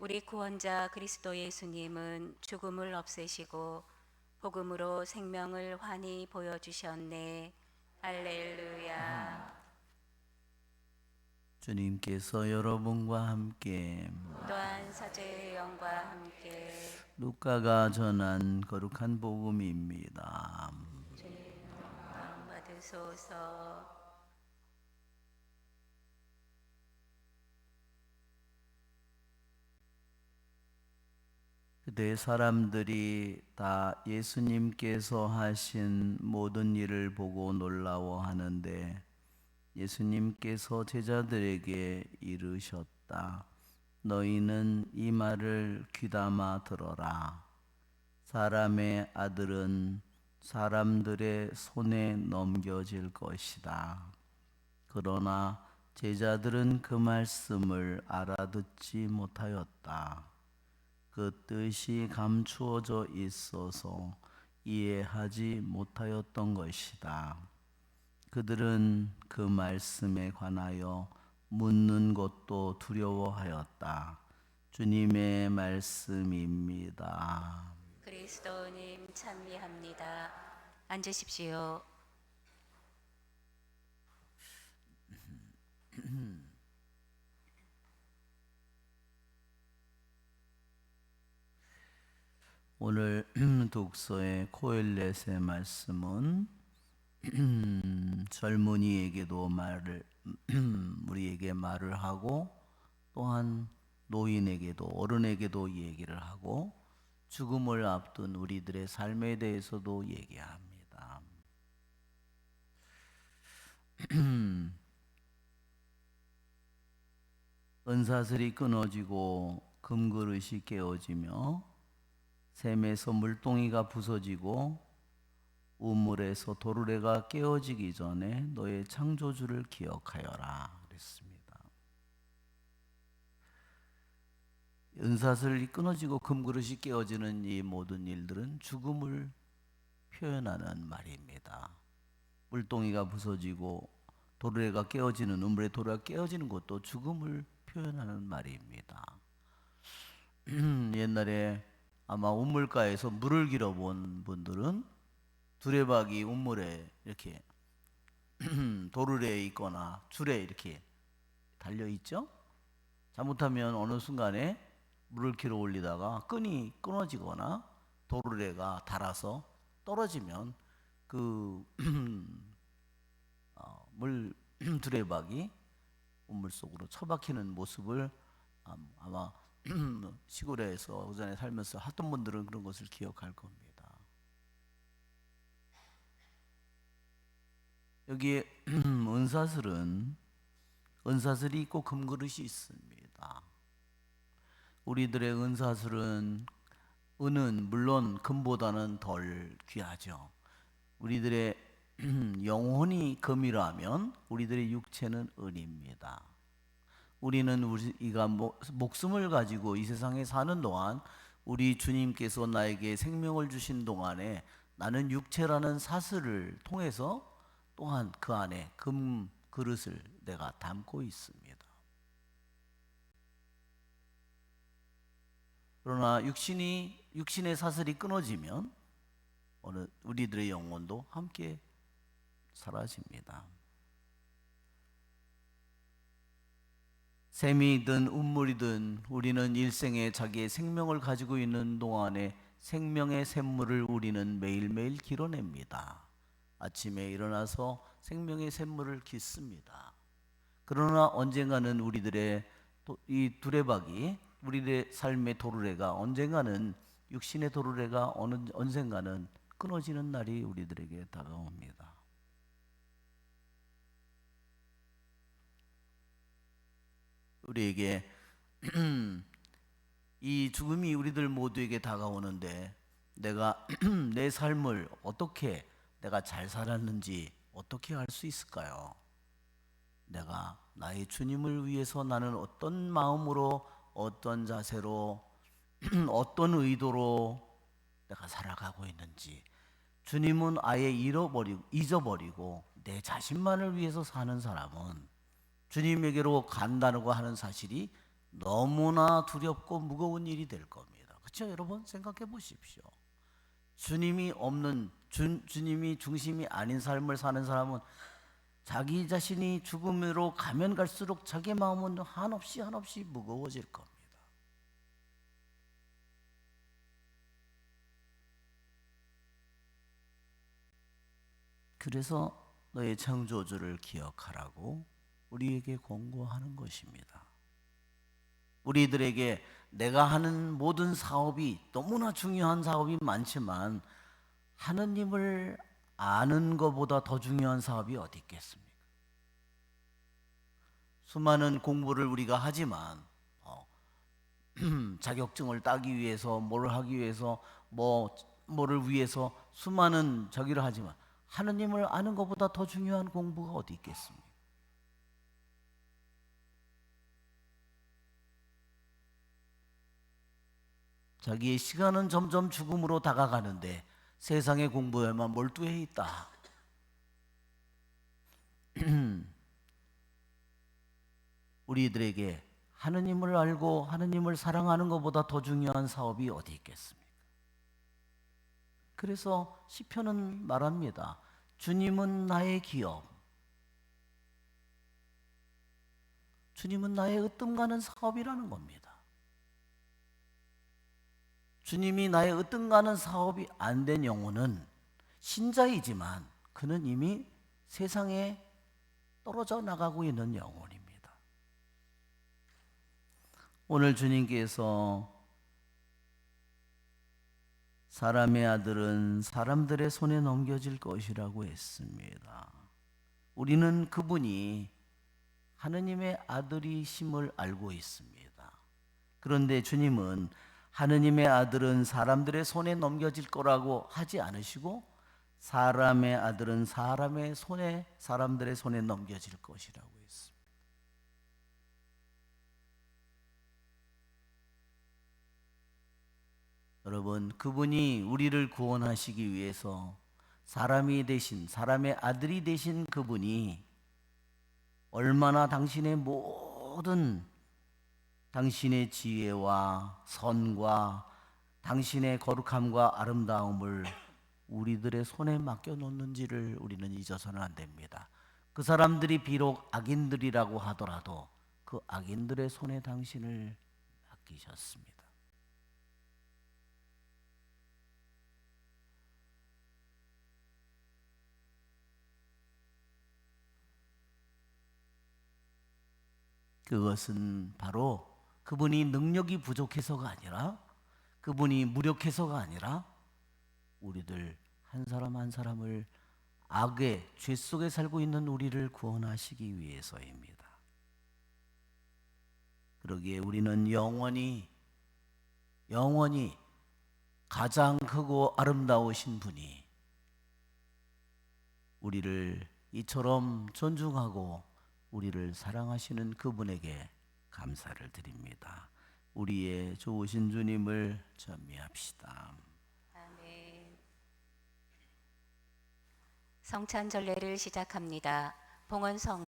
우리 구원자 그리스도 예수님은 죽음을 없애시고 복음으로 생명을 환히 보여주셨네. 할렐루야. 주님께서 여러분과 함께 또한 사제의 영과 함께 루카가 전한 거룩한 복음입니다. 주님 영광 받으소서. 그때 사람들이 다 예수님께서 하신 모든 일을 보고 놀라워하는데 예수님께서 제자들에게 이르셨다. 너희는 이 말을 귀담아 들어라. 사람의 아들은 사람들의 손에 넘겨질 것이다. 그러나 제자들은 그 말씀을 알아듣지 못하였다. 그 뜻이 감추어져 있어서 이해하지 못하였던 것이다. 그들은 그 말씀에 관하여 묻는 것도 두려워하였다. 주님의 말씀입니다. 그리스도님 찬미합니다. 앉으십시오. 오늘 독서의 코엘렛의 말씀은 젊은이에게도 우리에게 말을 하고 또한 노인에게도 어른에게도 얘기를 하고 죽음을 앞둔 우리들의 삶에 대해서도 얘기합니다. 은사슬이 끊어지고 금그릇이 깨어지며 샘에서 물동이가 부서지고 우물에서 도르래가 깨어지기 전에 너의 창조주를 기억하여라 그랬습니다. 은사슬이 끊어지고 금그릇이 깨어지는 이 모든 일들은 죽음을 표현하는 말입니다. 물동이가 부서지고 도르래가 깨어지는 우물에 도르래가 깨어지는 것도 죽음을 표현하는 말입니다. 옛날에 아마 우물가에서 물을 길어본 분들은 두레박이 우물에 이렇게 도르래에 있거나 줄에 이렇게 달려있죠. 잘못하면 어느 순간에 물을 길어 올리다가 끈이 끊어지거나 도르래가 닳아서 떨어지면 그 물 두레박이 우물 속으로 처박히는 모습을 아마 시골에서 오전에 살면서 하던 분들은 그런 것을 기억할 겁니다. 여기에 은사슬이 있고 금그릇이 있습니다. 우리들의 은사슬은 은은 물론 금보다는 덜 귀하죠. 우리들의 영혼이 금이라면 우리들의 육체는 은입니다. 우리는 우리가 목숨을 가지고 이 세상에 사는 동안 우리 주님께서 나에게 생명을 주신 동안에 나는 육체라는 사슬을 통해서 또한 그 안에 금 그릇을 내가 담고 있습니다. 그러나 육신의 사슬이 끊어지면 우리들의 영혼도 함께 사라집니다. 샘이든 운물이든 우리는 일생에 자기의 생명을 가지고 있는 동안에 생명의 샘물을 우리는 매일매일 길어냅니다. 아침에 일어나서 생명의 샘물을 깃습니다. 그러나 언젠가는 우리들의 이 두레박이 우리의 삶의 도르래가 언젠가는 육신의 도르래가 언젠가는 끊어지는 날이 우리들에게 다가옵니다. 우리에게 이 죽음이 우리들 모두에게 다가오는데 내가 내 삶을 어떻게 내가 잘 살았는지 어떻게 알 수 있을까요? 내가 나의 주님을 위해서 나는 어떤 마음으로 어떤 자세로 어떤 의도로 내가 살아가고 있는지 주님은 아예 잊어버리고 내 자신만을 위해서 사는 사람은 주님에게로 간다고 하는 사실이 너무나 두렵고 무거운 일이 될 겁니다. 그렇죠, 여러분? 생각해 보십시오. 주님이 없는 주님이 중심이 아닌 삶을 사는 사람은 자기 자신이 죽음으로 가면 갈수록 자기 마음은 한없이 무거워질 겁니다. 그래서 너의 창조주를 기억하라고 우리에게 권고하는 것입니다. 우리들에게 내가 하는 모든 사업이 너무나 중요한 사업이 많지만 하느님을 아는 것보다 더 중요한 사업이 어디 있겠습니까? 수많은 공부를 우리가 하지만 자격증을 따기 위해서 뭘 하기 위해서 뭐를 위해서 수많은 저기를 하지만 하느님을 아는 것보다 더 중요한 공부가 어디 있겠습니까? 자기의 시간은 점점 죽음으로 다가가는데 세상의 공부에만 몰두해 있다. 우리들에게 하느님을 알고 하느님을 사랑하는 것보다 더 중요한 사업이 어디 있겠습니까? 그래서 시편은 말합니다. 주님은 나의 기업. 주님은 나의 으뜸가는 사업이라는 겁니다. 주님이 나의 으뜸가는 사업이 안 된 영혼은 신자이지만 그는 이미 세상에 떨어져 나가고 있는 영혼입니다. 오늘 주님께서 사람의 아들은 사람들의 손에 넘겨질 것이라고 했습니다. 우리는 그분이 하느님의 아들이심을 알고 있습니다. 그런데 주님은 하느님의 아들은 사람들의 손에 넘겨질 거라고 하지 않으시고 사람의 아들은 사람들의 손에 넘겨질 것이라고 했습니다. 여러분, 그분이 우리를 구원하시기 위해서 사람이 되신 사람의 아들이 되신 그분이 얼마나 당신의 모든 당신의 지혜와 선과 당신의 거룩함과 아름다움을 우리들의 손에 맡겨놓는지를 우리는 잊어서는 안 됩니다. 그 사람들이 비록 악인들이라고 하더라도 그 악인들의 손에 당신을 맡기셨습니다. 그것은 바로 그분이 능력이 부족해서가 아니라 그분이 무력해서가 아니라 우리들 한 사람 한 사람을 악의 죄 속에 살고 있는 우리를 구원하시기 위해서입니다. 그러기에 우리는 영원히 가장 크고 아름다우신 분이 우리를 이처럼 존중하고 우리를 사랑하시는 그분에게 감사를 드립니다. 우리의 좋으신 주님을 전미합시다. 아멘. 성찬 전례를 시작합니다. 봉헌성